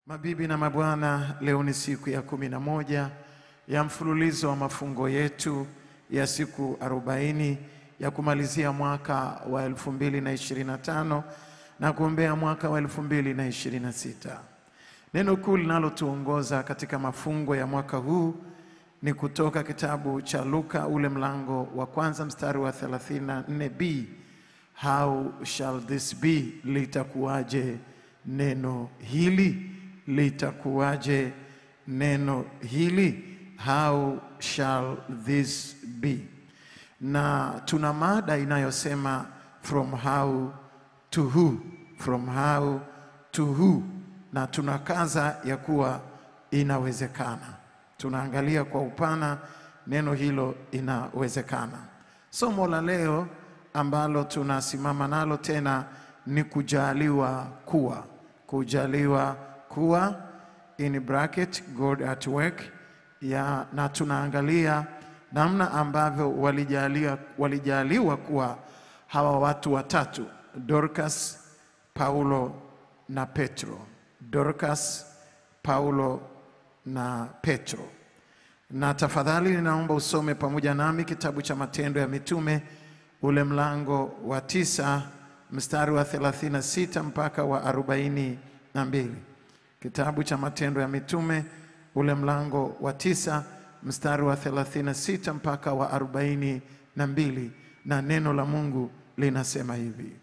Mabibi na mabwana, leo ni siku ya 11 ya mfululizo wa mafungo yetu ya siku 40 ya kumalizia mwaka wa 2025 na kuombea mwaka wa 2026. Neno kuu linalotuongoza katika mafungo ya mwaka huu ni kutoka kitabu cha Luka ule mlango wa kwanza mstari wa 34b. How shall this be? Litakuwaje neno hili? Litakuwaje neno hili? How shall this be? Na tuna mada inayosema from how to who, from how to who, na tunakaza ya kuwa inawezekana. Tunaangalia kwa upana neno hilo inawezekana. Somo la leo ambalo tunasimama nalo tena ni kujaliwa kuwa. Kujaliwa kuwa, in bracket, God at work, na tunaangalia namna ambavyo walijaliwa kuwa hawa watu watatu, Dorcas, Paulo na Petro. Dorcas, Paulo na Petro. Na tafadhali ninaomba usome pamoja nami kitabu cha Matendo ya Mitume ule mlango wa 9 mstari wa 36 mpaka wa 42. Kitabu cha Matendo ya Mitume ule mlango wa 9 mstari wa 36 mpaka wa 42, na neno la Mungu linasema hivi: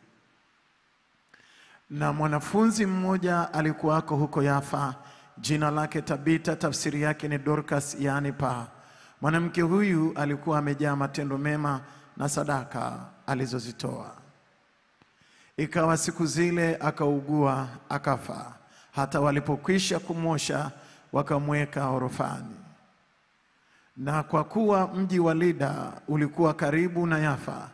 Na mwanafunzi mmoja alikuwako huko Yafa, jina lake Tabita, tafsiri yake ni Dorcas, yani paa. Mwanamke huyu alikuwa amejaa matendo mema na sadaka alizozitoa. Ikawa siku zile akaugua akafa. Hata walipokwisha kumwosha wakamweka orofani. Na kwa kuwa mji wa Lida ulikuwa karibu na Yafa,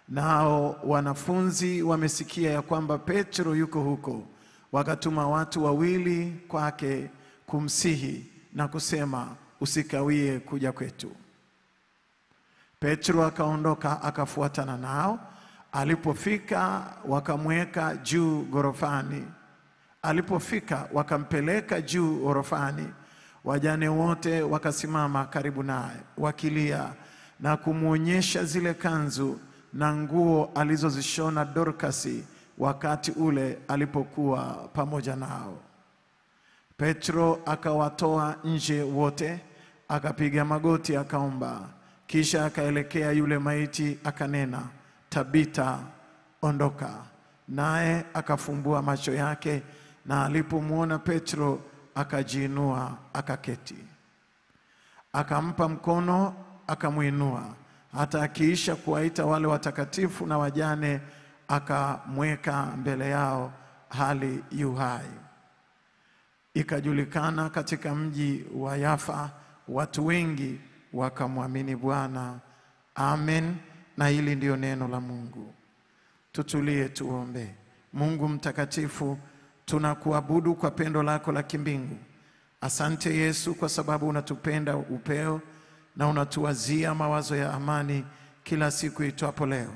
nao wanafunzi wamesikia ya kwamba Petro yuko huko, wakatuma watu 2 kwake kumsihi na kusema, usikawie kuja kwetu. Petro akaondoka akafuatana nao. Alipofika wakamweka juu gorofani. Alipofika wakampeleka juu orofani. Wajane wote wakasimama karibu naye wakilia na kumuonyesha zile kanzu na nguo alizozishona Dorkasi wakati ule alipokuwa pamoja nao. Petro akawatoa nje wote, akapiga magoti akaomba, kisha akaelekea yule maiti akanena, Tabita, ondoka. Naye akafumbua macho yake, na alipomwona Petro akajiinua akaketi. Akampa mkono akamuinua, hata akiisha kuwaita wale watakatifu na wajane akamweka mbele yao hali yu hai. Ikajulikana katika mji wa Yafa, watu wengi wakamwamini Bwana. Amen. Na hili ndio neno la Mungu. Tutulie tuombe. Mungu mtakatifu, tunakuabudu kwa pendo lako la kimbingu. Asante Yesu kwa sababu unatupenda upeo na unatuwazia mawazo ya amani kila siku itwapo leo.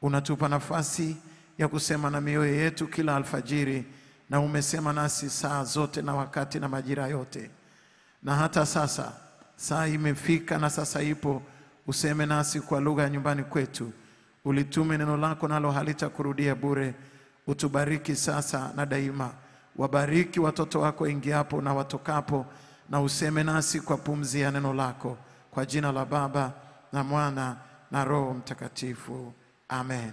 Unatupa nafasi ya kusema na mioyo yetu kila alfajiri, na umesema nasi saa zote na wakati na majira yote. Na hata sasa, saa imefika na sasa ipo, useme nasi kwa lugha ya nyumbani kwetu. Ulitume neno lako nalo halitakurudia bure. Utubariki sasa na daima. Wabariki watoto wako ingiapo na watokapo, na useme nasi kwa pumzi ya neno lako. Kwa jina la Baba na Mwana na Roho Mtakatifu. Amen.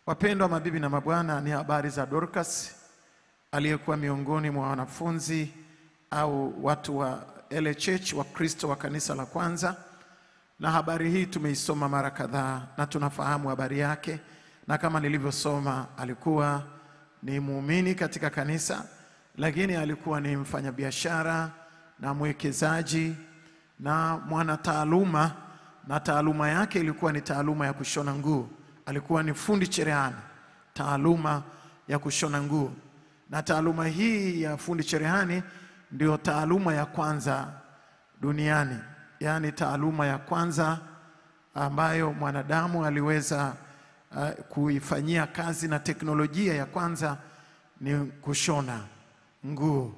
Wapendwa mabibi na mabwana, ni habari za Dorcas aliyekuwa miongoni mwa wanafunzi au watu wa LCH wa Kristo wa kanisa la kwanza. Na habari hii tumeisoma mara kadhaa na tunafahamu habari yake. Na kama nilivyosoma, alikuwa ni muumini katika kanisa, lakini alikuwa ni mfanyabiashara na mwekezaji na mwana taaluma, na taaluma yake ilikuwa ni taaluma ya kushona nguo. Alikuwa ni fundi cherehani, taaluma ya kushona nguo. Na taaluma hii ya fundi cherehani ndio taaluma ya kwanza duniani, yani taaluma ya kwanza ambayo mwanadamu aliweza kuifanyia kazi, na teknolojia ya kwanza ni kushona. nguo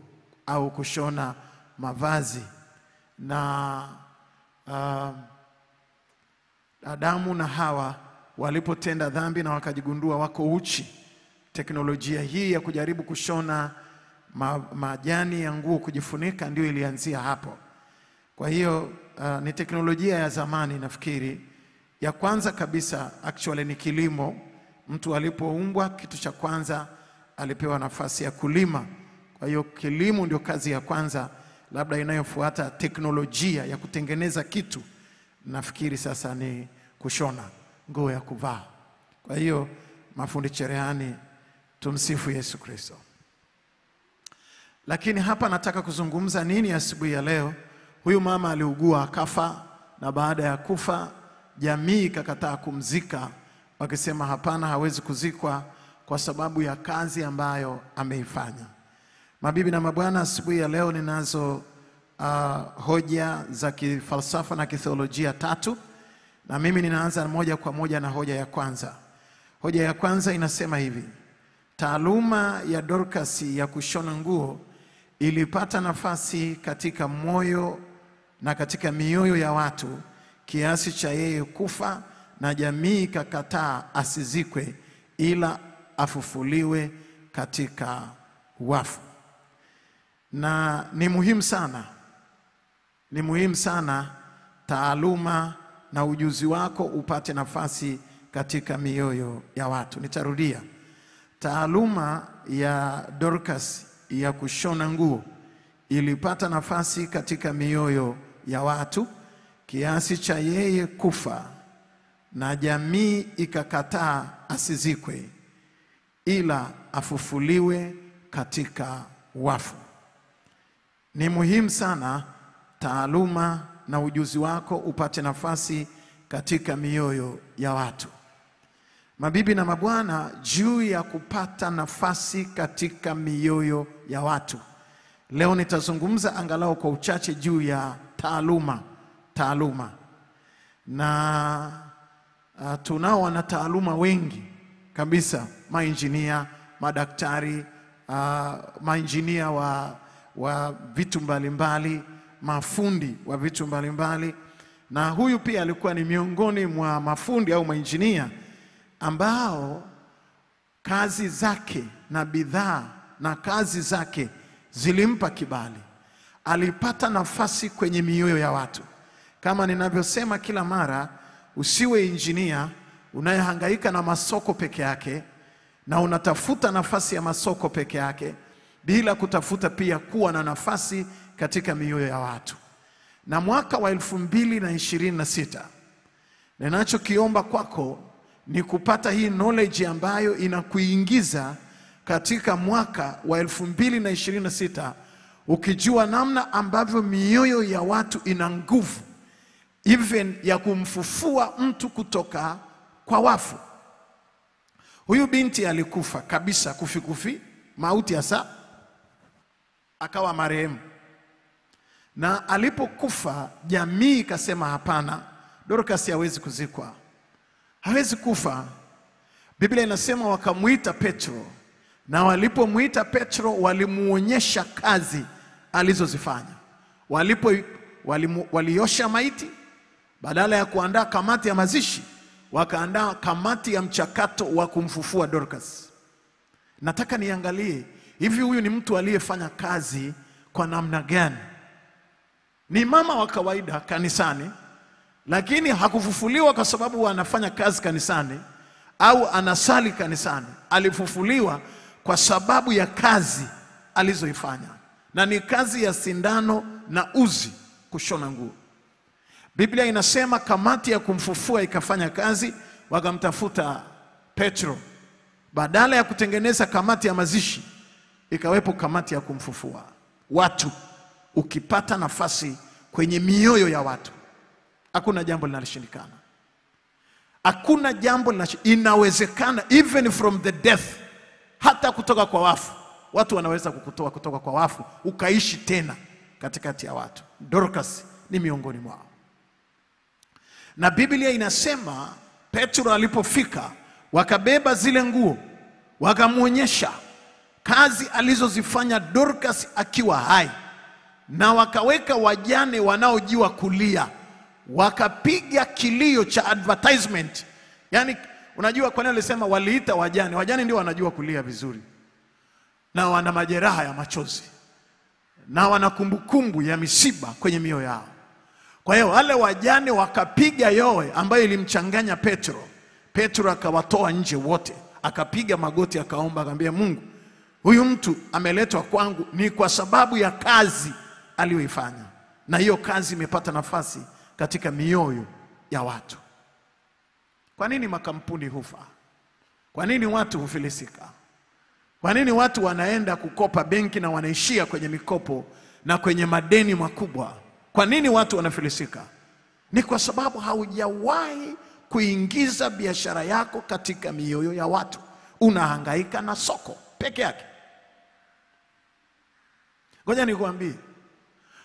au kushona mavazi. Na Adamu na Hawa walipotenda dhambi na wakajigundua wako uchi, teknolojia hii ya kujaribu kushona majani ya nguo kujifunika ndio ilianzia hapo. Kwa hiyo ni teknolojia ya zamani. Nafikiri ya kwanza kabisa actually ni kilimo. Mtu alipoumbwa, kitu cha kwanza alipewa nafasi ya kulima. Kwa hiyo kilimo ndio kazi ya kwanza, labda inayofuata teknolojia ya kutengeneza kitu. Nafikiri sasa ni kushona nguo ya kuvaa. Kwa hiyo mafundi cherehani, tumsifu Yesu Kristo. Lakini hapa nataka kuzungumza nini asubuhi ya leo? Huyu mama aliugua akafa, na baada ya kufa jamii ikakataa kumzika, wakisema hapana, hawezi kuzikwa kwa sababu ya kazi ambayo ameifanya. Mabibi na mabwana, asubuhi ya leo ninazo hoja za kifalsafa na kitheolojia 3, na mimi ninaanza moja kwa moja na hoja ya kwanza. Hoja ya kwanza inasema hivi: taaluma ya Dorcas ya kushona nguo ilipata nafasi katika moyo na katika mioyo ya watu kiasi cha yeye kufa, na jamii ikakataa asizikwe ila afufuliwe katika wafu. Na ni muhimu sana taaluma na ujuzi wako upate nafasi katika mioyo ya watu. Nitarudia. Taaluma ya Dorcas ya kushona nguo ilipata nafasi katika mioyo ya watu kiasi cha yeye kufa, na jamii ikakataa asizikwe ila afufuliwe katika wafu. Ni muhimu sana taaluma na ujuzi wako upate nafasi katika mioyo ya watu. Mabibi na mabwana, juu ya kupata nafasi katika mioyo ya watu, leo nitazungumza angalau kwa uchache juu ya taaluma. Na tunao wana taaluma wengi kabisa: mainjinia, madaktari, mainjinia wa vitu mbalimbali, mafundi wa vitu mbalimbali. Na huyu pia alikuwa ni miongoni mwa mafundi au mainjinia ambao kazi zake na bidhaa na kazi zake zilimpa kibali. Alipata nafasi kwenye mioyo ya watu. Kama ninavyosema kila mara, usiwe injinia unayehangaika na masoko peke yake na unatafuta nafasi ya masoko peke yake bila kutafuta pia kuwa na nafasi katika mioyo ya watu. Na mwaka wa 2026 ninachokiomba kwako ni kupata hii knowledge ambayo inakuingiza katika mwaka wa 2026 ukijua namna ambavyo mioyo ya watu ina nguvu even ya kumfufua mtu kutoka kwa wafu. Huyu binti alikufa kabisa, kufi mauti hasa, akawa marehemu. Na alipokufa jamii ikasema hapana, Dorcas hawezi kuzikwa, hawezi kufa. Biblia inasema wakamuita Petro, na walipomuita Petro walimuonyesha kazi alizozifanya. Waliosha maiti, badala ya kuandaa kamati ya mazishi wakaandaa kamati ya mchakato wa kumfufua Dorcas. Nataka niangalie hivi, huyu ni mtu aliyefanya kazi kwa namna gani? Ni mama wa kawaida kanisani, lakini hakufufuliwa kwa sababu anafanya kazi kanisani au anasali kanisani. Alifufuliwa kwa sababu ya kazi alizoifanya, na ni kazi ya sindano na uzi, kushona nguo. Biblia inasema kamati ya kumfufua ikafanya kazi, wakamtafuta Petro. Badala ya kutengeneza kamati ya mazishi, ikawepo kamati ya kumfufua. Watu, ukipata nafasi kwenye mioyo ya watu, hakuna jambo linaloshindikana. Hakuna jambo inawezekana, even from the death, hata kutoka kwa wafu. Watu wanaweza kukutoa kutoka kwa wafu ukaishi tena katikati ya watu. Dorcas ni miongoni mwao. Na Biblia inasema Petro alipofika, wakabeba zile nguo, wakamuonyesha. kazi alizozifanya Dorcas akiwa hai, na wakaweka wajane wanaojua kulia, wakapiga kilio cha advertisement. Yani unajua kwa nini alisema waliita wajane? Wajane ndio wanajua kulia vizuri, na wana majeraha ya machozi, na wana kumbukumbu ya misiba kwenye mioyo yao. Kwa hiyo wale wajane wakapiga yowe ambayo ilimchanganya Petro. Petro akawatoa nje wote, akapiga magoti, akaomba, akamwambia Mungu, huyu mtu ameletwa kwangu ni kwa sababu ya kazi aliyoifanya, na hiyo kazi imepata nafasi katika mioyo ya watu. Kwa nini makampuni hufa? Kwa nini watu hufilisika? Kwa nini watu wanaenda kukopa benki na wanaishia kwenye mikopo na kwenye madeni makubwa? Kwa nini watu wanafilisika? Ni kwa sababu haujawahi kuingiza biashara yako katika mioyo ya watu. Unahangaika na soko peke yake. Ngoja nikuambie,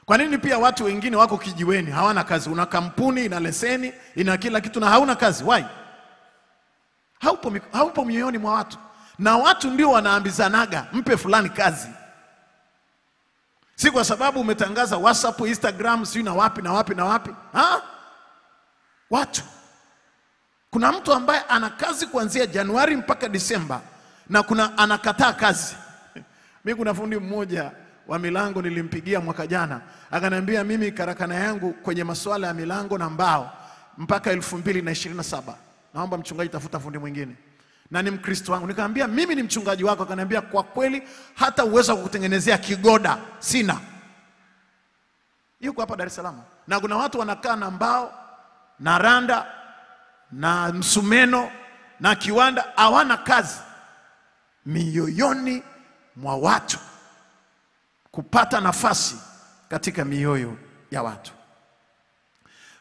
kwa nini pia watu wengine wako kijiweni hawana kazi? Una kampuni, ina leseni, ina kila kitu na hauna kazi. Why? Haupo mioyoni mwa watu. Na watu ndio wanaambizanaga mpe fulani kazi. Si kwa sababu umetangaza WhatsApp, Instagram, si na wapi na wapi na wapi. Watu. Kuna mtu ambaye ana kazi kuanzia Januari mpaka Disemba, na kuna anakataa kazi. Mimi kuna fundi mmoja wa milango nilimpigia mwaka jana, akaniambia mimi karakana yangu kwenye masuala ya milango na mbao mpaka 2027. Naomba mchungaji tafuta fundi mwingine. Na ni Mkristo wangu. Nikamwambia mimi ni mchungaji wako. Akaniambia kwa kweli hata uwezo wa kutengenezea kigoda sina. Yuko hapa Dar es Salaam. Na kuna watu wanakaa na mbao na randa na msumeno na kiwanda, hawana kazi. Mioyoni mwa watu, kupata nafasi katika mioyo ya watu.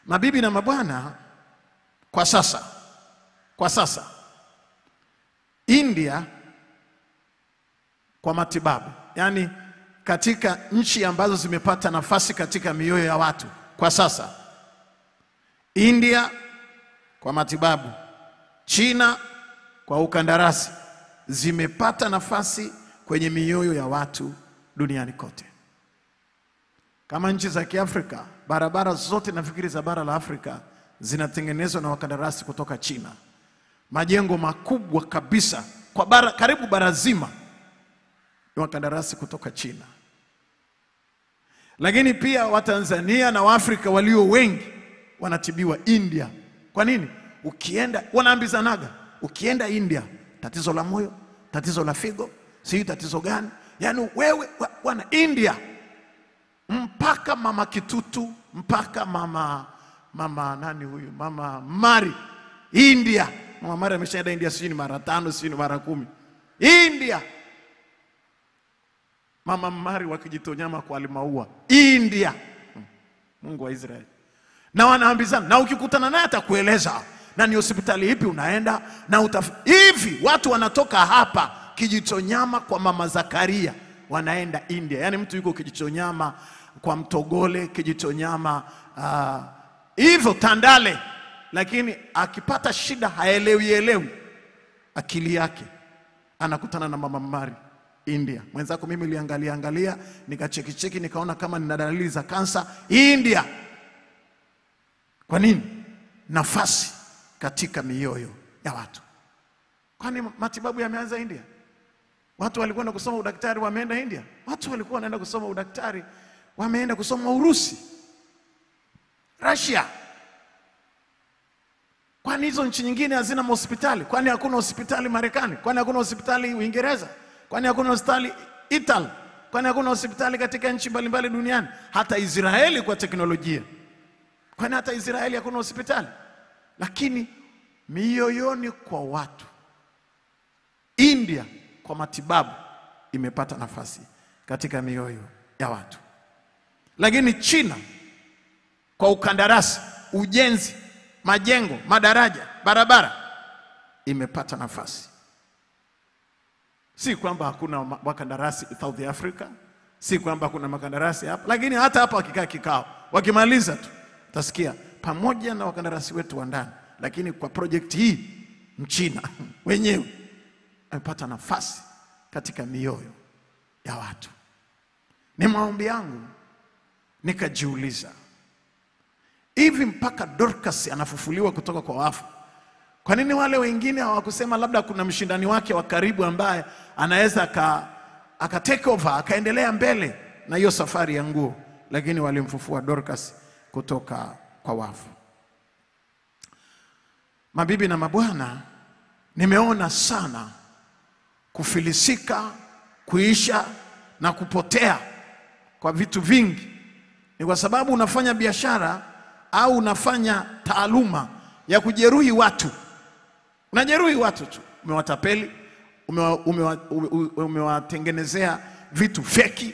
Mabibi na mabwana, kwa sasa India kwa matibabu, yani katika nchi ambazo zimepata nafasi katika mioyo ya watu kwa sasa, India kwa matibabu, China kwa ukandarasi, zimepata nafasi kwenye mioyo ya watu duniani kote. Kama nchi za Kiafrika, barabara zote nafikiri za bara la Afrika zinatengenezwa na wakandarasi kutoka China. Majengo makubwa kabisa kwa bara, karibu bara zima, ni wakandarasi kutoka China. Lakini pia Watanzania na Waafrika walio wengi wanatibiwa India. Kwa nini? Ukienda, wanaambizanaga, ukienda India, tatizo la moyo, tatizo la figo, sio tatizo gani? Yani wewe wana India, mpaka mama Kitutu, mpaka mama nani huyu, mama Mari, India. Mama Mari ameshaenda India sio ni mara 5, sio ni mara 10. India. Mama Mari wakijitonyama kwa alimaua, India. Mungu wa Israeli. Na wanaambizana, na ukikutana naye atakueleza na ni hospitali ipi unaenda na hivi. Watu wanatoka hapa Kijitonyama kwa mama Zakaria wanaenda India. Yani mtu yuko Kijitonyama kwa Mtogole, Kijitonyama hivyo Tandale, lakini akipata shida haelewi akili yake, anakutana na mama Mari India. Mwenzako mimi niliangalia nikacheki nikaona kama nina dalili za kansa, India. Kwa nini? Nafasi katika mioyo ya watu. Kwani matibabu yameanza India? Watu walikuwa wanaenda kusoma udaktari wameenda India. Watu walikuwa wanaenda kusoma udaktari wameenda kusoma Urusi, Russia. Kwani hizo nchi nyingine hazina hospitali? Kwani hakuna hospitali Marekani? Kwani hakuna hospitali Uingereza? Kwani hakuna hospitali Italy? Kwani hakuna hospitali katika nchi mbalimbali duniani? Hata Israeli kwa teknolojia. Kwani hata Israeli hakuna hospitali? Lakini mioyoni kwa watu, India kwa matibabu imepata nafasi katika mioyo ya watu. Lakini China kwa ukandarasi, ujenzi, majengo, madaraja, barabara imepata nafasi. Si kwamba hakuna wakandarasi South Africa, si kwamba kuna makandarasi hapa, lakini hata hapa wakikaa kikao, wakimaliza tu utasikia pamoja na wakandarasi wetu wa ndani, lakini kwa project hii Mchina wenyewe amepata nafasi katika mioyo ya watu. Ni maombi yangu nikajiuliza, hivi mpaka Dorcas anafufuliwa kutoka kwa wafu, kwa nini wale wengine hawakusema labda kuna mshindani wake wa karibu ambaye anaweza aka take over akaendelea mbele na hiyo safari ya nguo, lakini walimfufua Dorcas kutoka kwa wafu. Mabibi na mabwana, nimeona sana kufilisika, kuisha na kupotea kwa vitu vingi. Ni kwa sababu unafanya biashara au unafanya taaluma ya kujeruhi watu. Unajeruhi watu tu. Umewatapeli, umewatengenezea vitu feki.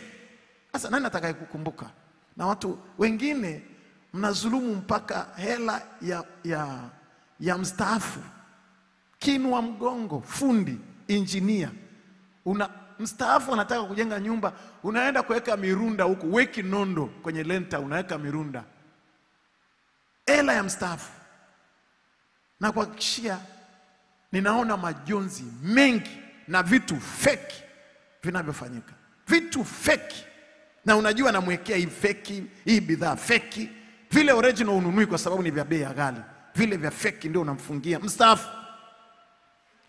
Sasa nani atakaye-kukumbuka? Na watu wengine mnazulumu mpaka hela ya mstaafu, kinua mgongo, fundi, injinia. Mstaafu anataka kujenga nyumba, unaenda kuweka mirunda huko, weki nondo kwenye lenta, unaweka mirunda. Hela ya mstaafu. Na kuhakikishia ninaona majonzi mengi na vitu feki vinavyofanyika. Vitu feki. Na unajua namwekea hii feki, hii bidhaa feki. Vile original ununui kwa sababu ni vya bei ghali. Vile vya feki ndio unamfungia mstaafu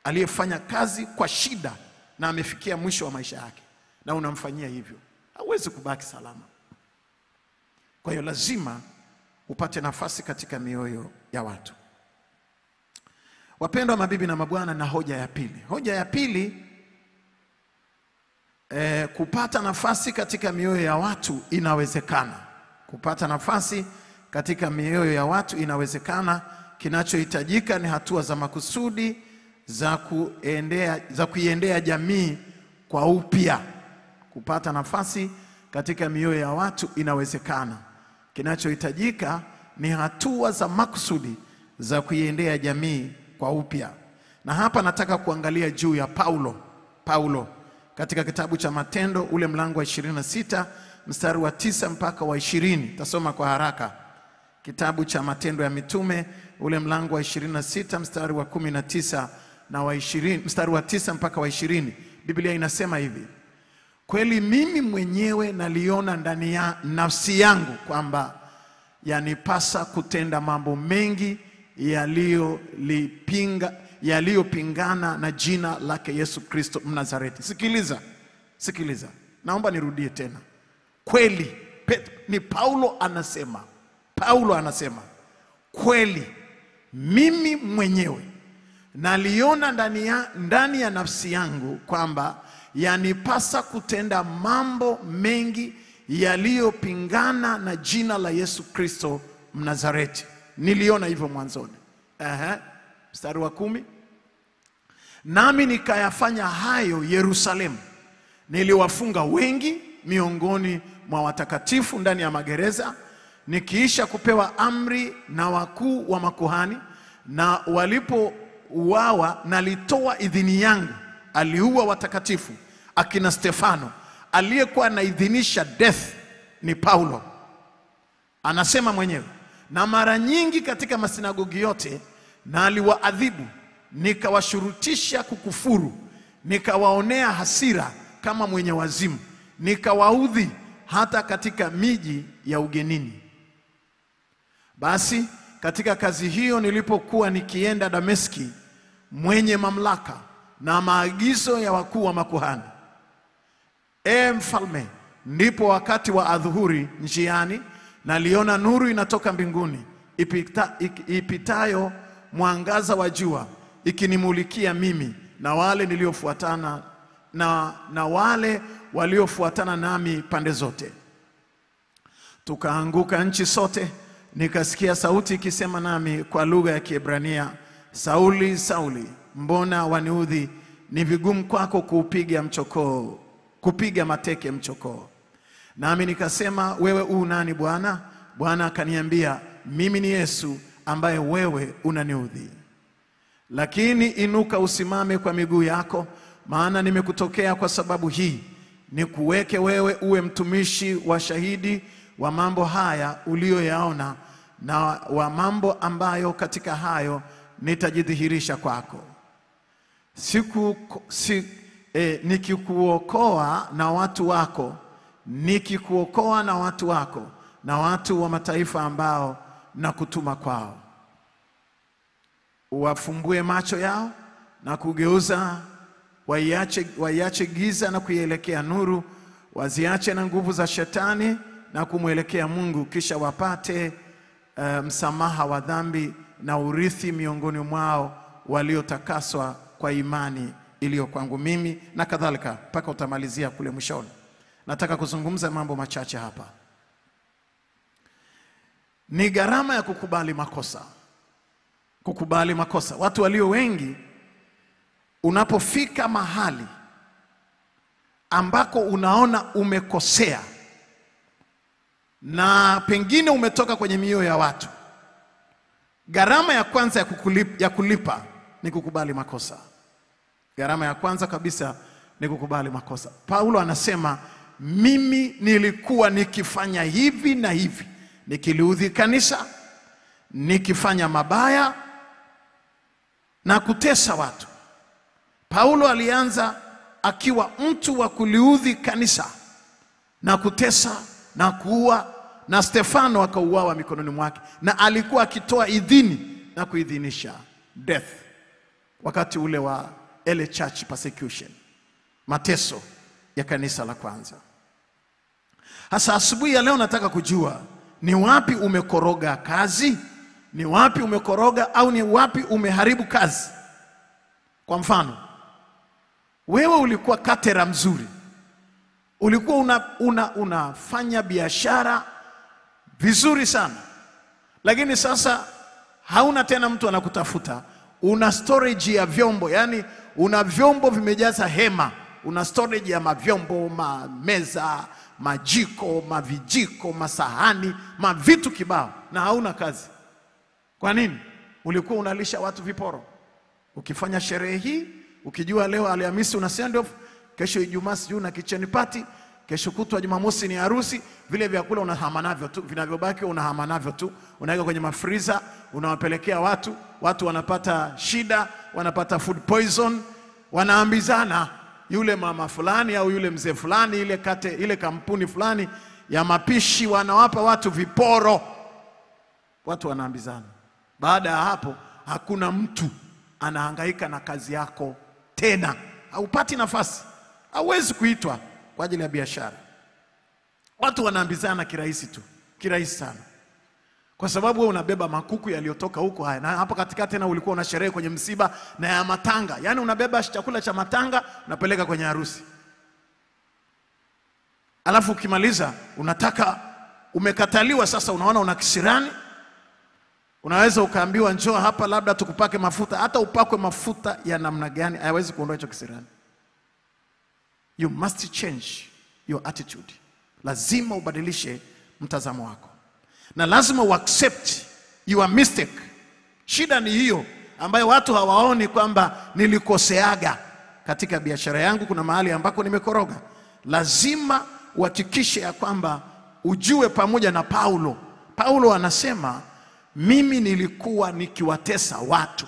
aliyefanya kazi kwa shida na amefikia mwisho wa maisha yake, na unamfanyia hivyo. Hauwezi kubaki salama. Kwa hiyo lazima upate nafasi katika mioyo ya watu. Wapendwa mabibi na mabwana, na hoja ya pili. Hoja ya pili, kupata nafasi katika mioyo ya watu inawezekana. Kupata nafasi katika mioyo ya watu inawezekana. Kinachohitajika ni hatua za makusudi za kuiendea jamii kwa upya. Kupata nafasi katika mioyo ya watu inawezekana. Kinachohitajika ni hatua za makusudi za kuiendea jamii kwa upya. Na hapa nataka kuangalia juu ya Paulo katika kitabu cha Matendo ule mlango wa 26 mstari wa 9 mpaka wa 20. Tasoma kwa haraka. Kitabu cha Matendo ya Mitume ule mlango wa 26 mstari wa 19 na wa 20, mstari wa 9 mpaka wa 20. Biblia inasema hivi: kweli mimi mwenyewe naliona ndani ya nafsi yangu kwamba yanipasa kutenda mambo mengi yaliyopingana na jina lake Yesu Kristo Mnazareti. Sikiliza. Naomba nirudie tena. Kweli, ni Paulo anasema, kweli mimi mwenyewe naliona ndani ya nafsi yangu kwamba yanipasa kutenda mambo mengi yaliyopingana na jina la Yesu Kristo Mnazareti. Niliona hivyo mwanzoni. Mstari wa 10. Nami nikayafanya hayo Yerusalemu. Niliwafunga wengi miongoni mwa watakatifu ndani ya magereza, nikiisha kupewa amri na wakuu wa makuhani, na walipouawa nalitoa idhini yangu. Aliua watakatifu akina Stefano. Aliyekuwa anaidhinisha death ni Paulo. Anasema mwenyewe, na mara nyingi katika masinagogi yote na aliwaadhibu, nikawashurutisha kukufuru, nikawaonea hasira kama mwenye wazimu, nikawaudhi hata katika miji ya ugenini. Basi katika kazi hiyo nilipokuwa nikienda Dameski, mwenye mamlaka na maagizo ya wakuu wa makuhani, mfalme, ndipo wakati wa adhuhuri njiani naliona nuru inatoka mbinguni ipitayo mwangaza wa jua, ikinimulikia mimi na wale niliofuatana na wale waliofuatana nami pande zote. Tukaanguka nchi sote. Nikasikia sauti ikisema nami kwa lugha ya Kiebrania, Sauli, Sauli, mbona waniudhi? Ni vigumu kwako kupiga mateke mchokoo. Nami nikasema, wewe u nani Bwana? Bwana akaniambia, mimi ni Yesu ambaye wewe unaniudhi. Lakini inuka usimame kwa miguu yako, maana nimekutokea kwa sababu hii, nikuweke wewe uwe mtumishi wa shahidi wa mambo haya uliyoyaona, na wa mambo ambayo katika hayo nitajidhihirisha kwako. nikikuokoa na watu wako, nikikuokoa na watu wako na watu wa mataifa ambao nakutuma kwao, uwafumbue macho yao na kugeuza, waiache giza na kuielekea nuru, waziache na nguvu za shetani na kumwelekea Mungu, kisha wapate msamaha wa dhambi na urithi miongoni mwao waliotakaswa kwa imani iliyo kwangu mimi, na kadhalika mpaka utamalizia kule mwishoni. Nataka kuzungumza mambo machache hapa. Ni gharama ya kukubali makosa. Kukubali makosa. Watu walio wengi, unapofika mahali ambako unaona umekosea na pengine umetoka kwenye mioyo ya watu, gharama ya kwanza ya kulipa ni kukubali makosa. Gharama ya kwanza kabisa ni kukubali makosa. Paulo anasema, mimi nilikuwa nikifanya hivi na hivi, nikiliudhi kanisa, nikifanya mabaya na kutesa watu. Paulo alianza akiwa mtu wa kuliudhi kanisa na kutesa na kuua, na Stefano akauawa mikononi mwake, na alikuwa akitoa idhini na kuidhinisha death wakati ule wa early church persecution, mateso ya kanisa la kwanza. Hasa asubuhi ya leo nataka kujua, ni wapi umekoroga kazi? Ni wapi umekoroga au ni wapi umeharibu kazi? Kwa mfano, wewe ulikuwa katera mzuri, ulikuwa unafanya biashara vizuri sana, lakini sasa hauna tena mtu anakutafuta. Una storage ya vyombo, yani una vyombo vimejaza hema. Una storage ya mavyombo, meza, majiko, mavijiko, masahani, mavitu kibao, na hauna kazi. Kwa nini? Ulikuwa unalisha watu viporo. Ukifanya sherehe hii, ukijua leo Alhamisi una send off, kesho Ijumaa sijui una kitchen party, kesho kutwa Jumamosi ni harusi, vile vyakula unahama navyo tu, vinavyobaki unahama navyo tu, unaweka kwenye mafriza, unawapelekea watu, watu wanapata shida, wanapata food poison, wanaambizana, yule mama fulani au yule mzee fulani, ile kampuni fulani ya mapishi wanawapa watu viporo, watu wanaambizana. Baada ya hapo hakuna mtu anahangaika na kazi yako tena, haupati nafasi, hauwezi kuitwa kwa ajili ya biashara. Watu wanaambizana kirahisi tu, kirahisi sana, kwa sababu wewe unabeba makuku yaliyotoka huko haya, na hapo katikati tena ulikuwa una sherehe kwenye msiba na ya matanga, yani unabeba chakula cha matanga unapeleka kwenye harusi. Alafu ukimaliza unataka, umekataliwa sasa, unaona una kisirani, unaweza ukaambiwa njoo hapa labda tukupake mafuta. Hata upakwe mafuta ya namna gani hayawezi kuondoa hicho kisirani. You must change your attitude. Lazima ubadilishe mtazamo wako, na lazima uaccept your mistake. Shida ni hiyo ambayo watu hawaoni, kwamba nilikoseaga katika biashara yangu, kuna mahali ambako nimekoroga. Lazima uhakikishe ya kwamba ujue, pamoja na Paulo anasema, mimi nilikuwa nikiwatesa watu.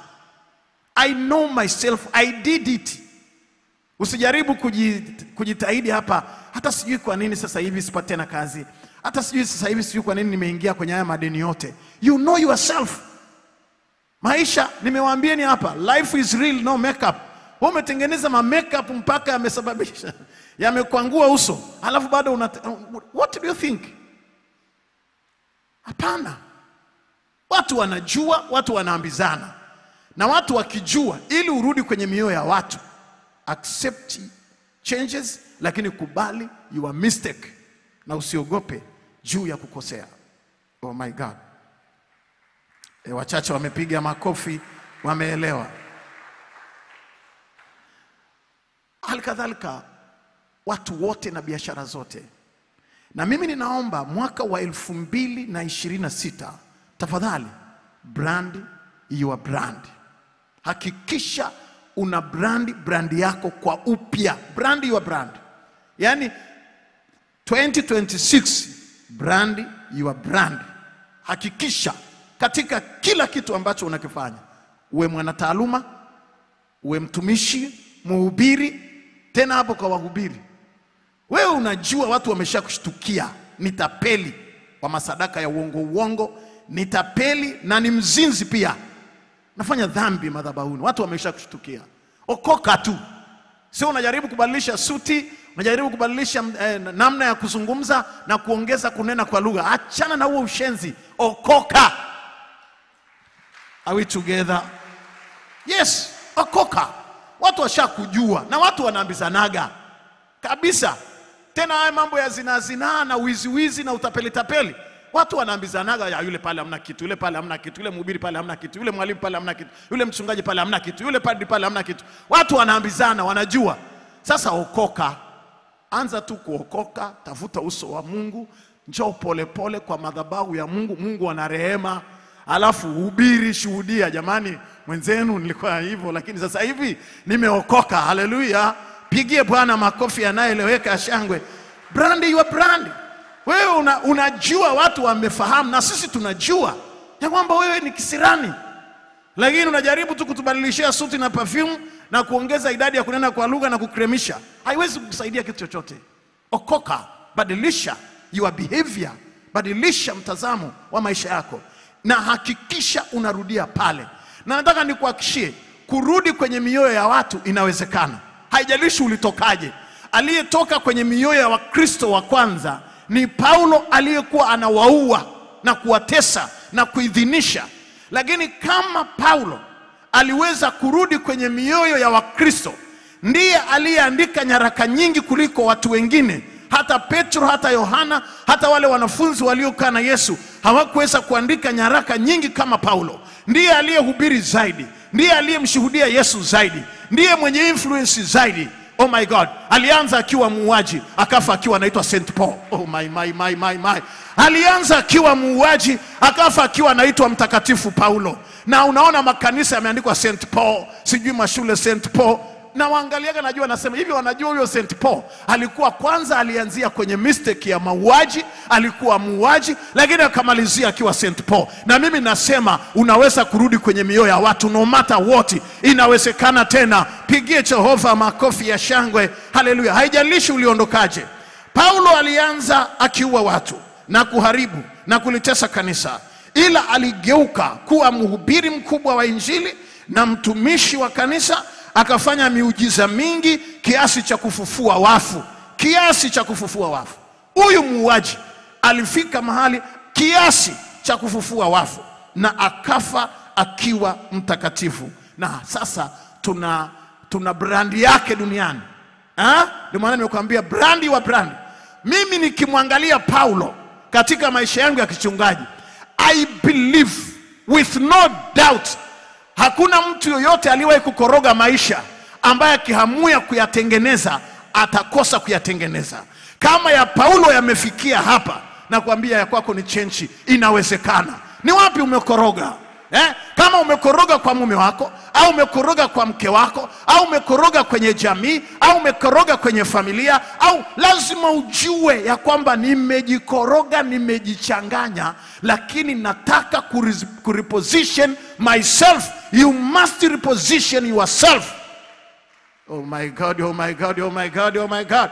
I know myself, I did it. Usijaribu kujitahidi hapa, hata sijui kwa nini sasa hivi sipate tena kazi, hata sijui kwa nini nimeingia kwenye haya madeni yote. You know yourself. Maisha, nimewaambieni hapa, life is real, no makeup. Wewe umetengeneza makeup mpaka yamesababisha, yamekwangua uso, alafu bado what do you think? Hapana. Watu wanajua, watu wanaambizana, na watu wakijua, ili urudi kwenye mioyo ya watu, accept changes, lakini kubali your mistake na usiogope juu ya kukosea. Oh my God. Wachache wamepiga makofi, wameelewa. Halikadhalika watu wote na biashara zote. Na mimi ninaomba mwaka wa 2026, tafadhali brand your brand. Hakikisha una brand yako kwa upya. Brand your brand. Yani 2026, brand your brand. Hakikisha katika kila kitu ambacho unakifanya, uwe mwanataaluma, uwe mtumishi, mhubiri, Tena hapo kwa wahubiri, wewe unajua watu wameshakushtukia ni tapeli wa masadaka ya uongo, ni tapeli na ni mzinzi pia, nafanya dhambi madhabahuni. Watu wameshakushtukia. Okoka tu. Sio unajaribu kubadilisha suti, unajaribu kubadilisha namna ya kuzungumza na kuongeza kunena kwa lugha. Achana na huo ushenzi. Okoka. Are we together? Yes, okoka. Watu washakujua na watu wanaambizanaga kabisa. Tena haya mambo ya zina na wizi na utapeli. Watu wanaambizanaga, ya yule pale hamna kitu, yule pale hamna kitu, yule mhubiri pale hamna kitu, yule mwalimu pale hamna kitu, yule mchungaji pale hamna kitu, yule padri pale hamna kitu. Watu wanaambizana, wanajua. Sasa okoka. Anza tu kuokoka, tafuta uso wa Mungu, njoo polepole kwa madhabahu ya Mungu. Mungu ana rehema. Alafu hubiri, shuhudia, jamani mwenzenu nilikuwa hivyo lakini sasa hivi nimeokoka. Haleluya. Pigie Bwana makofi yanayoeleweka ya shangwe. Brand your brand. Wewe unajua, watu wamefahamu na sisi tunajua ya kwamba wewe ni kisirani. Lakini unajaribu tu kutubadilishia suti na perfume na kuongeza idadi ya kunena kwa lugha na kukremisha. Haiwezi kukusaidia kitu chochote. Okoka, badilisha your behavior, badilisha mtazamo wa maisha yako na hakikisha unarudia pale. Na nataka nikuhakikishie, kurudi kwenye mioyo ya watu inawezekana. Haijalishi ulitokaje. Aliyetoka kwenye mioyo ya Wakristo wa kwanza ni Paulo, aliyekuwa anawaua na kuwatesa na kuidhinisha. Lakini kama Paulo aliweza kurudi kwenye mioyo ya Wakristo, ndiye aliyeandika nyaraka nyingi kuliko watu wengine. Hata Petro, hata Yohana, hata wale wanafunzi waliokaa na Yesu hawakuweza kuandika nyaraka nyingi kama Paulo. Ndiye aliyehubiri zaidi, ndiye aliyemshuhudia Yesu zaidi, ndiye mwenye influence zaidi. Oh my God. Alianza akiwa muuaji, akafa akiwa anaitwa Saint Paul. Oh my. Alianza akiwa muuaji, akafa akiwa anaitwa Mtakatifu Paulo. Na unaona makanisa yameandikwa Saint Paul, sijui mashule Saint Paul. Na waangaliaga, najua nasema hivi, wanajua huyo Saint Paul alikuwa kwanza, alianzia kwenye mistake ya mauaji, alikuwa muuaji, lakini akamalizia akiwa Saint Paul. Na mimi nasema unaweza kurudi kwenye mioyo ya watu no matter what. Inawezekana tena. Pigie Jehova makofi ya shangwe. Haleluya. Haijalishi uliondokaje. Paulo alianza akiua watu na kuharibu na kulitesa kanisa, ila aligeuka kuwa mhubiri mkubwa wa Injili na mtumishi wa kanisa. Akafanya miujiza mingi kiasi cha kufufua wafu. Kiasi cha kufufua wafu. Huyu muuaji alifika mahali kiasi cha kufufua wafu na akafa akiwa mtakatifu. Na sasa tuna brandi yake duniani. Ndio maana nimekuambia brandi wa brandi. Mimi nikimwangalia Paulo katika maisha yangu ya kichungaji, I believe with no doubt hakuna mtu yoyote aliyewahi kukoroga maisha ambaye akihamua kuyatengeneza atakosa kuyatengeneza. Kama ya Paulo yamefikia hapa, na kuambia ya kwako ni chenchi, inawezekana. Ni wapi umekoroga? Kama umekoroga kwa mume wako, au umekoroga kwa mke wako, au umekoroga kwenye jamii, au umekoroga kwenye familia, au lazima ujue ya kwamba nimejikoroga, nimejichanganya, lakini nataka kureposition myself. You must reposition yourself. Oh my God, oh my God, oh my God, oh my God.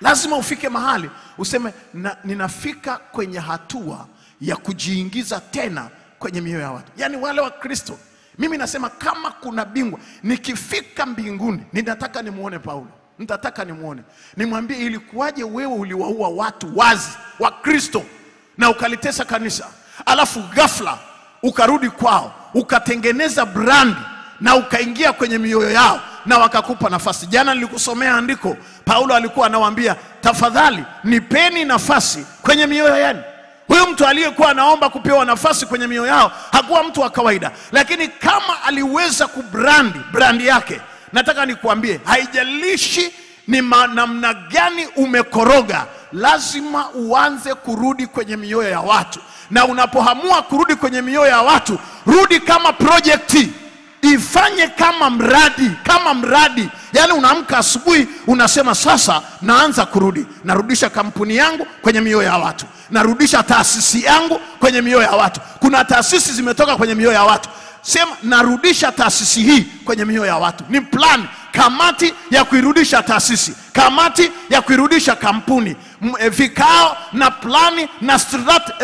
Lazima ufike mahali useme ninafika kwenye hatua ya kujiingiza tena kwenye mioyo ya watu. Yani wale wa Kristo, mimi nasema kama kuna bingwa, nikifika mbinguni ninataka nimuone Paulo. Nitataka nimuone, nimwambie ilikuwaje wewe uliwaua watu wazi wa Kristo na ukalitesa kanisa, alafu ghafla ukarudi kwao, ukatengeneza brand na ukaingia kwenye mioyo yao na wakakupa nafasi. Jana nilikusomea andiko, Paulo alikuwa anawaambia tafadhali nipeni nafasi kwenye mioyo yenu. Huyo mtu aliyekuwa anaomba kupewa nafasi kwenye mioyo yao hakuwa mtu wa kawaida, lakini kama aliweza brandi yake, nataka nikuambie haijalishi ni namna gani umekoroga, lazima uanze kurudi kwenye mioyo ya watu. Na unapohamua kurudi kwenye mioyo ya watu, rudi kama project. Ifanye kama mradi. Yani unaamka asubuhi unasema sasa naanza kurudi. Narudisha kampuni yangu kwenye mioyo ya watu. Narudisha taasisi yangu kwenye mioyo ya watu. Kuna taasisi zimetoka kwenye mioyo ya watu. Sema narudisha taasisi hii kwenye mioyo ya watu. Ni plan. kamati ya kuirudisha taasisi, kamati ya kuirudisha kampuni, vikao na plani na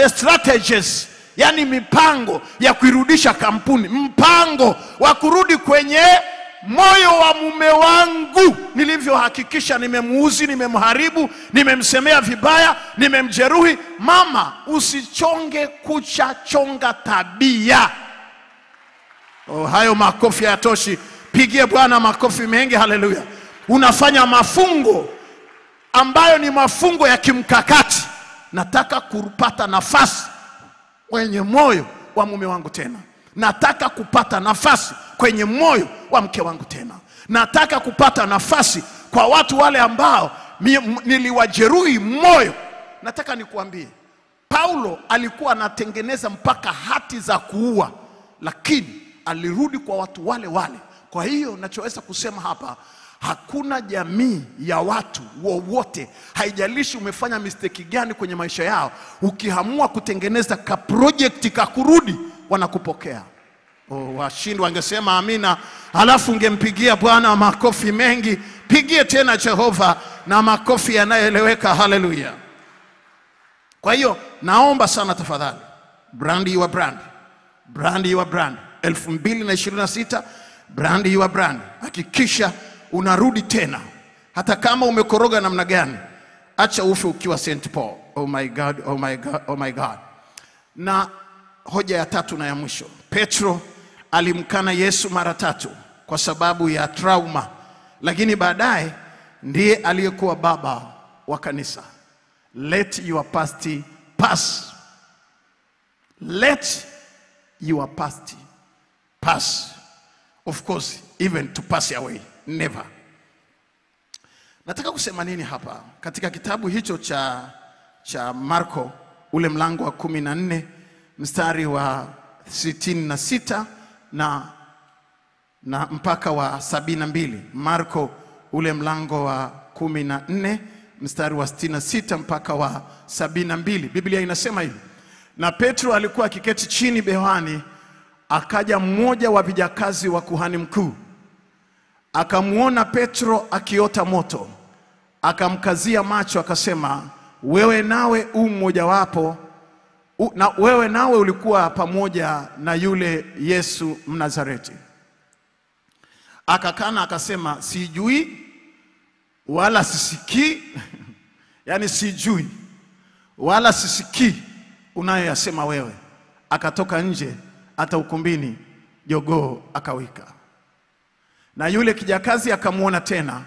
strategies, yani mipango ya kuirudisha kampuni, mpango wa kurudi kwenye moyo wa mume wangu nilivyohakikisha nimemuuzi, nimemharibu, nimemsemea vibaya, nimemjeruhi. Mama, usichonge kucha, chonga tabia. Hayo makofi hayatoshi. Pigie Bwana makofi mengi. Haleluya. Unafanya mafungo ambayo ni mafungo ya kimkakati. Nataka kupata nafasi kwenye moyo wa mume wangu tena. Nataka kupata nafasi kwenye moyo wa mke wangu tena. Nataka kupata nafasi kwa watu wale ambao niliwajeruhi moyo. Nataka nikuambie, Paulo alikuwa anatengeneza mpaka hati za kuua, lakini alirudi kwa watu wale wale. Kwa hiyo nachoweza kusema hapa, hakuna jamii ya watu wowote, haijalishi umefanya mistake gani kwenye maisha yao, ukihamua kutengeneza ka project kakurudi, wanakupokea. Washindi wangesema amina, alafu ungempigia Bwana makofi mengi. Pigie tena Jehova na makofi yanayoeleweka. Haleluya. Kwa hiyo naomba sana tafadhali, brand your brand, brand your brand. 2026 brand your brand. Hakikisha unarudi tena, hata kama umekoroga namna gani, acha ufe ukiwa St. Paul. Oh my God, oh my God, oh my God. Na hoja ya tatu na ya mwisho, Petro alimkana Yesu mara 3 kwa sababu ya trauma, lakini baadaye ndiye aliyekuwa baba wa kanisa. Let your past pass. Let your past pass. Of course, even to pass away, never. Nataka kusema nini hapa? Katika kitabu hicho cha Marko, ule mlango wa 14 mstari wa 66 na mpaka wa 72. Marko ule mlango wa 14 mstari wa 66 mpaka wa 72. Biblia inasema hivi: na Petro alikuwa akiketi chini behani, akaja mmoja wa vijakazi wa kuhani mkuu, akamuona Petro akiota moto, akamkazia macho, akasema, wewe nawe mmoja wapo, na wewe nawe ulikuwa pamoja na yule Yesu Mnazareti. Akakana akasema, sijui wala sisikii. Yani sijui wala sisikii unayoyasema wewe. Akatoka nje, hata ukumbini jogoo akawika. Na yule kijakazi akamuona tena,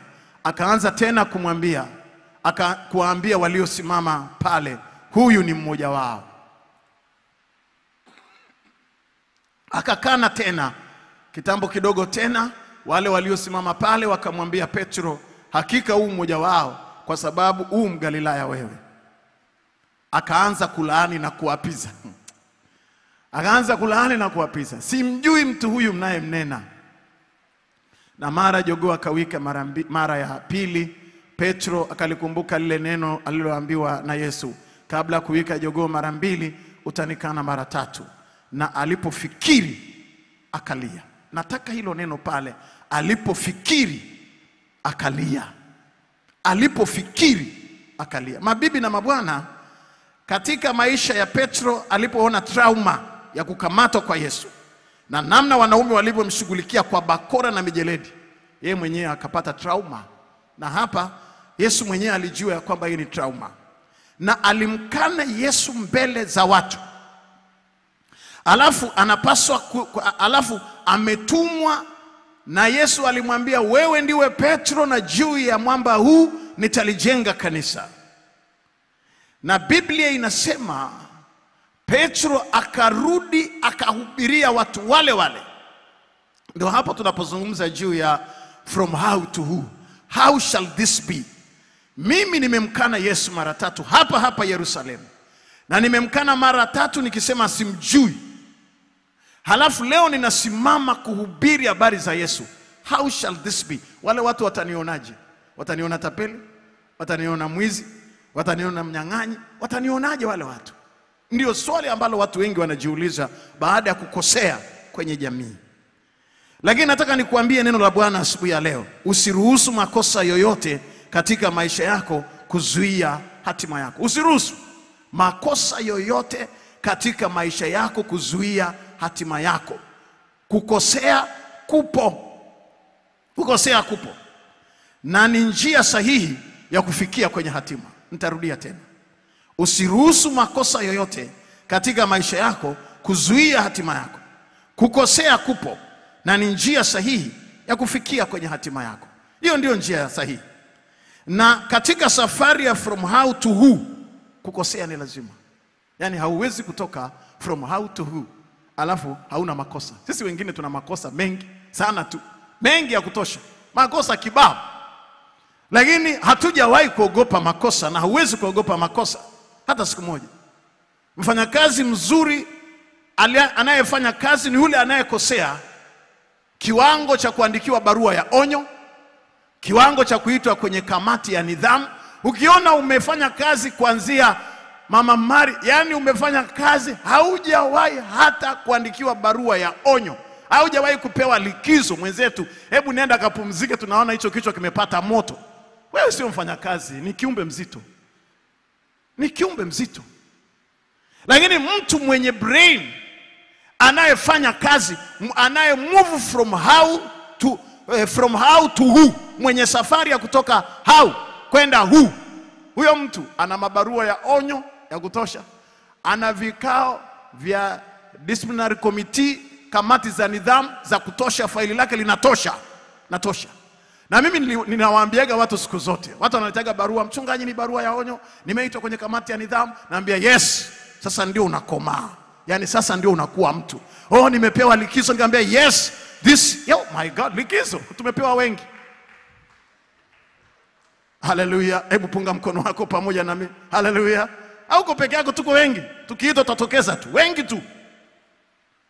akaanza tena kumwambia, kuambia waliosimama pale, huyu ni mmoja wao. Akakana tena. Kitambo kidogo tena wale waliosimama pale wakamwambia Petro, hakika huu mmoja wao, kwa sababu huu Mgalilaya wewe. Akaanza kulaani na kuapiza. Akaanza kulaani na kuapiza, simjui mtu huyu mnayemnena. Na mara jogoo akawika mara ya pili. Petro akalikumbuka lile neno aliloambiwa na Yesu, kabla kuwika jogoo mara 2 utanikana mara 3. Na alipofikiri akalia. Nataka hilo neno pale, alipofikiri akalia. Alipofikiri akalia. Mabibi na mabwana, katika maisha ya Petro, alipoona trauma ya kukamatwa kwa Yesu na namna wanaume walivyomshughulikia kwa bakora na mijeledi, yeye mwenyewe akapata trauma. Na hapa Yesu mwenyewe alijua kwamba hii ni trauma, na alimkana Yesu mbele za watu. Alafu anapaswa alafu ametumwa na Yesu alimwambia, wewe ndiwe Petro, na juu ya mwamba huu nitalijenga kanisa. Na Biblia inasema Petro akarudi akahubiria watu wale wale. Ndio hapo tunapozungumza juu ya from how to who. How shall this be? Mimi nimemkana Yesu mara 3 hapa Yerusalemu, na nimemkana mara 3 nikisema simjui. Halafu leo ninasimama kuhubiri habari za Yesu. How shall this be? Wale watu watanionaje? Wataniona tapeli? Wataniona mwizi? Wataniona mnyang'anyi? Watanionaje wale watu? Ndio swali ambalo watu wengi wanajiuliza baada ya kukosea kwenye jamii. Lakini nataka nikuambie neno la Bwana asubuhi ya leo. Usiruhusu makosa yoyote katika maisha yako kuzuia hatima yako. Usiruhusu makosa yoyote katika maisha yako kuzuia hatima yako. Kukosea kupo. Kukosea kupo. Na ni njia sahihi ya kufikia kwenye hatima. Nitarudia tena. Usiruhusu makosa yoyote katika maisha yako kuzuia hatima yako. Kukosea kupo na ni njia sahihi ya kufikia kwenye hatima yako. Hiyo ndio njia sahihi. Na katika safari ya from how to who, kukosea ni lazima. Yani hauwezi kutoka from how to who alafu hauna makosa. Sisi wengine tuna makosa mengi sana tu, mengi ya kutosha, makosa kibao. Lakini hatujawahi kuogopa makosa, na hauwezi kuogopa makosa hata siku moja. Mfanyakazi mzuri anayefanya kazi ni yule anayekosea kiwango cha kuandikiwa barua ya onyo, kiwango cha kuitwa kwenye kamati ya nidhamu. Ukiona umefanya kazi kuanzia Mama Mari, yani umefanya kazi, haujawahi hata kuandikiwa barua ya onyo, haujawahi kupewa likizo, mwenzetu hebu nenda kapumzike, tunaona hicho kichwa kimepata moto. Wewe sio mfanyakazi, ni kiumbe mzito. Ni kiumbe mzito. Lakini mtu mwenye brain, anayefanya kazi, anaye move from how to who, mwenye safari ya kutoka how kwenda who, huyo mtu ana mabarua ya onyo ya kutosha, ana vikao vya disciplinary committee, kamati za nidhamu za kutosha, faili lake linatosha, natosha. Na mimi ninawaambiaga watu siku zote, watu wanataka barua, mchungaji ni barua ya onyo, nimeitwa kwenye kamati ya nidhamu, naambia yes, sasa ndio unakomaa. Yani sasa ndio unakuwa mtu. Oh, nimepewa likizo, nikamwambia yes, oh my God, likizo tumepewa wengi. Hallelujah. Hebu punga mkono wako pamoja na mimi. Hallelujah. Hauko peke yako, tuko wengi. Tukiitwa tutatokeza tu, wengi tu.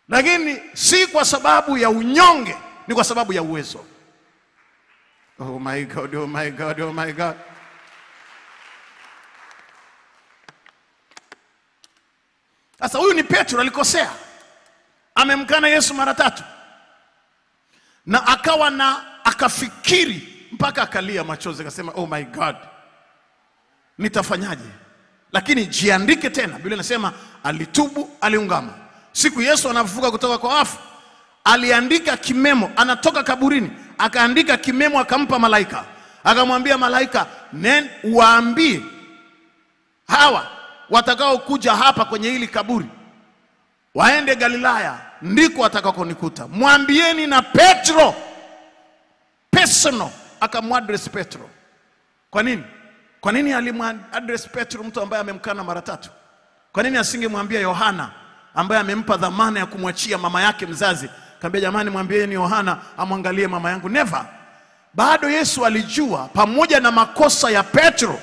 Lakini si kwa sababu ya unyonge, ni kwa sababu ya uwezo. Oh my God, oh my God, oh my God. Sasa huyu ni Petro, alikosea. Amemkana Yesu mara 3. Na akafikiri mpaka akalia machozi, akasema oh my God, nitafanyaje? Lakini jiandike tena. Biblia inasema alitubu, aliungama. Siku Yesu anafufuka kutoka kwa wafu, aliandika kimemo, anatoka kaburini, akaandika kimemo, akampa malaika. Akamwambia malaika, waambie hawa watakao kuja hapa kwenye hili kaburi waende Galilaya, ndiko atakakonikuta. Mwambieni na Petro. Personal, akamuaddress Petro. Kwa nini? Kwa nini alimuaddress Petro, mtu ambaye amemkana mara 3? Kwa nini asingemwambia Yohana ambaye amempa dhamana ya kumwachia mama yake mzazi? Kaambia jamani, mwambieni Yohana amwangalie mama yangu. Never. Bado Yesu alijua pamoja na makosa ya Petro,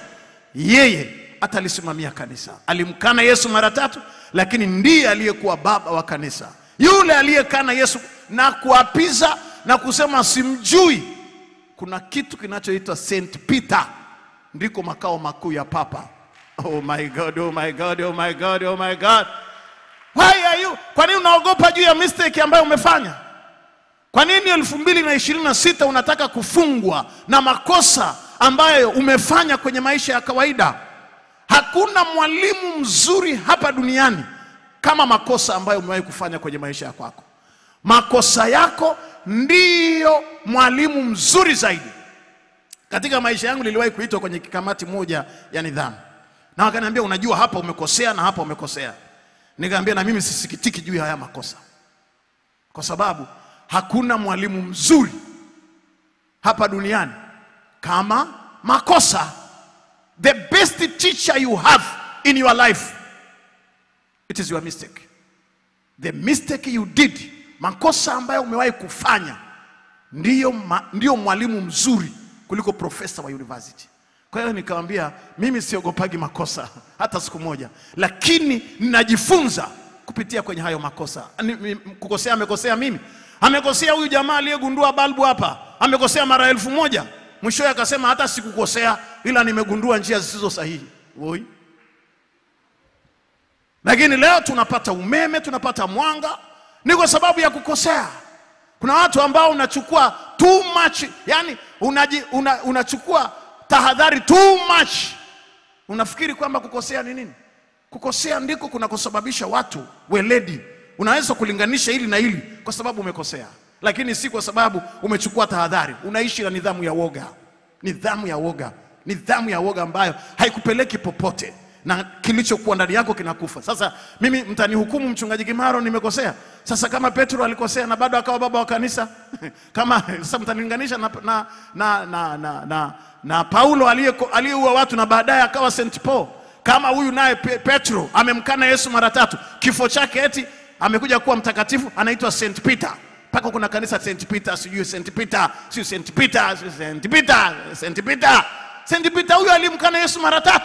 yeye atalisimamia kanisa. Alimkana Yesu mara 3, lakini ndiye aliyekuwa baba wa kanisa. Yule aliyekana Yesu na kuapiza na kusema simjui. Kuna kitu kinachoitwa Saint Peter, ndiko makao makuu ya papa. Oh my God, oh my God, oh my God, oh my God. Why are you? Kwa nini unaogopa juu ya mistake ambayo umefanya? Kwa nini 2026 unataka kufungwa na makosa ambayo umefanya kwenye maisha ya kawaida? Hakuna mwalimu mzuri hapa duniani kama makosa ambayo umewahi kufanya kwenye maisha yako. Makosa yako ndiyo mwalimu mzuri zaidi. Katika maisha yangu niliwahi kuitwa kwenye kamati moja ya nidhamu, na wakaniambia unajua hapa umekosea na hapa umekosea. Nikamwambia na mimi sisikitiki juu ya haya makosa, kwa sababu hakuna mwalimu mzuri hapa duniani kama makosa. The best teacher you have in your life, it is your mistake. The mistake you did, makosa ambayo umewahi kufanya, ndiyo mwalimu mzuri kuliko profesa wa university. Kwa hiyo nikamwambia mimi siogopagi makosa hata siku moja, lakini ninajifunza kupitia kwenye hayo makosa. Kukosea amekosea mimi, amekosea huyu jamaa aliyegundua balbu hapa, amekosea mara 1000. Mwishowe akasema hata sikukosea, ila nimegundua njia zisizo sahihi. Woi. Lakini leo tunapata umeme, tunapata mwanga, ni kwa sababu ya kukosea. Kuna watu ambao unachukua too much, yani unachukua tahadhari too much. Unafikiri kwamba kukosea ni nini? Kukosea ndiko kunakosababisha watu weledi. Unaweza kulinganisha hili na hili kwa sababu umekosea, lakini si kwa sababu umechukua tahadhari. Unaishi na nidhamu ya woga. Nidhamu ya woga. Nidhamu ya woga ambayo haikupeleki popote, na kilichokuwa ndani yako kinakufa. Sasa mimi mtanihukumu Mchungaji Kimaro nimekosea. Sasa kama Petro alikosea na bado akawa baba wa kanisa, kama sasa mtaninganisha na Paulo aliyeua watu na baadaye akawa Saint Paul. Kama huyu naye Petro amemkana Yesu mara 3, kifo chake eti amekuja kuwa mtakatifu, anaitwa Saint Peter. Paka kuna kanisa Saint Peter, sijui Saint Peter, sio Saint Peter, Saint Peter, Saint Peter. Saint Peter huyu alimkana Yesu mara 3.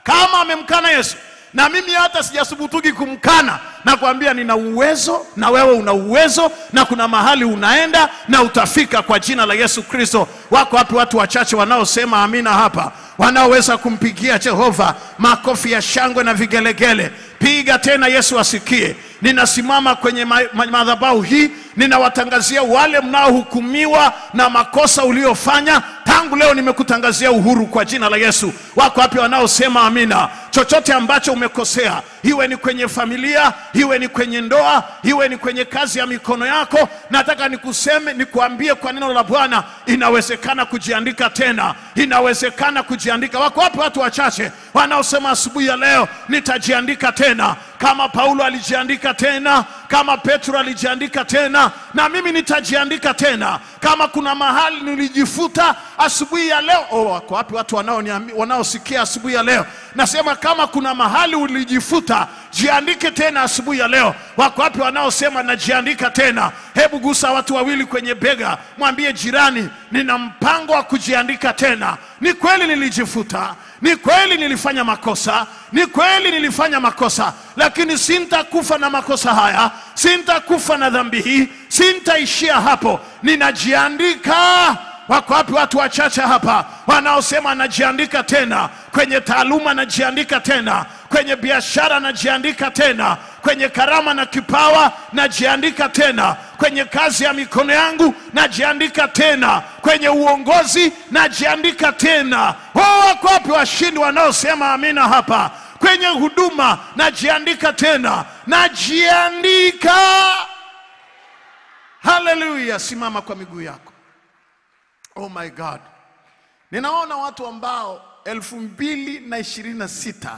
Kama amemkana Yesu, na mimi hata sijasubutuki kumkana, na kuambia nina uwezo na wewe una uwezo, na kuna mahali unaenda na utafika kwa jina la Yesu Kristo. Wako wapi watu wachache wanaosema amina hapa, wanaoweza kumpigia Jehova makofi ya shangwe na vigelegele? Piga tena, Yesu asikie. Ninasimama kwenye madhabahu hii, ninawatangazia wale mnaohukumiwa na makosa uliofanya, tangu leo nimekutangazia uhuru kwa jina la Yesu. Wako wapi wanaosema amina? Chochote ambacho umekosea, iwe ni kwenye familia, iwe ni kwenye ndoa, iwe ni kwenye kazi ya mikono yako, nataka nikuambie kwa neno la Bwana, inawezekana kujiandika tena. Inawezekana kujiandika. Wako wapi watu wachache wanaosema asubuhi ya leo, nitajiandika tena? Kama Paulo alijiandika tena, kama Petro alijiandika tena, na mimi nitajiandika tena. Kama kuna mahali nilijifuta asubuhi ya leo, wako wapi watu wanaosikia asubuhi ya leo? Nasema kama kuna mahali ulijifuta, jiandike tena asubuhi ya leo. Wako wapi wanaosema najiandika tena? Hebu gusa watu wawili kwenye bega, mwambie jirani, nina mpango wa kujiandika tena. Ni kweli nilijifuta, ni kweli nilifanya makosa, ni kweli nilifanya makosa, lakini sintakufa na makosa haya, sintakufa na dhambi hii, sintaishia hapo, ninajiandika. Wako wapi watu wachache hapa wanaosema najiandika tena? Kwenye taaluma najiandika tena, kwenye biashara najiandika tena, kwenye karama na kipawa najiandika tena, kwenye kazi ya mikono yangu najiandika tena, kwenye uongozi najiandika tena. Wako wapi washindi wanaosema amina hapa? Kwenye huduma najiandika tena, najiandika. Hallelujah. Simama kwa miguu yako. Oh my God. Ninaona watu ambao 2026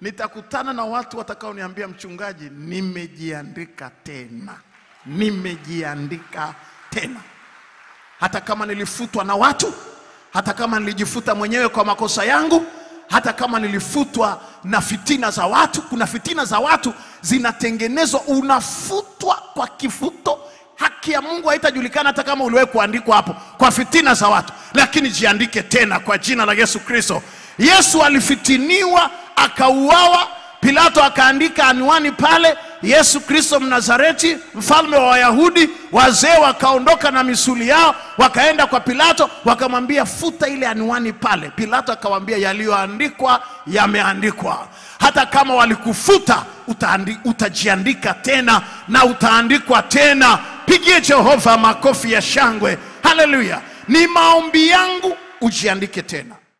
nitakutana na watu watakaoniambia, mchungaji, nimejiandika tena. Nimejiandika tena. Hata kama nilifutwa na watu, hata kama nilijifuta mwenyewe kwa makosa yangu, hata kama nilifutwa na fitina za watu. Kuna fitina za watu zinatengenezwa, unafutwa kwa kifuto. Haki ya Mungu haitajulikana hata kama uliwahi kuandikwa hapo kwa fitina za watu. Lakini jiandike tena kwa jina la Yesu Kristo. Yesu alifitiniwa, akauawa. Pilato akaandika anwani pale, Yesu Kristo Mnazareti, mfalme wa Wayahudi. Wazee wakaondoka na misuli yao, wakaenda kwa Pilato, wakamwambia futa ile anwani pale. Pilato akawaambia, yaliyoandikwa yameandikwa. Hata kama walikufuta, utajiandika tena na utaandikwa tena. Pigie Jehova makofi ya shangwe. Haleluya. Ni maombi yangu ujiandike tena.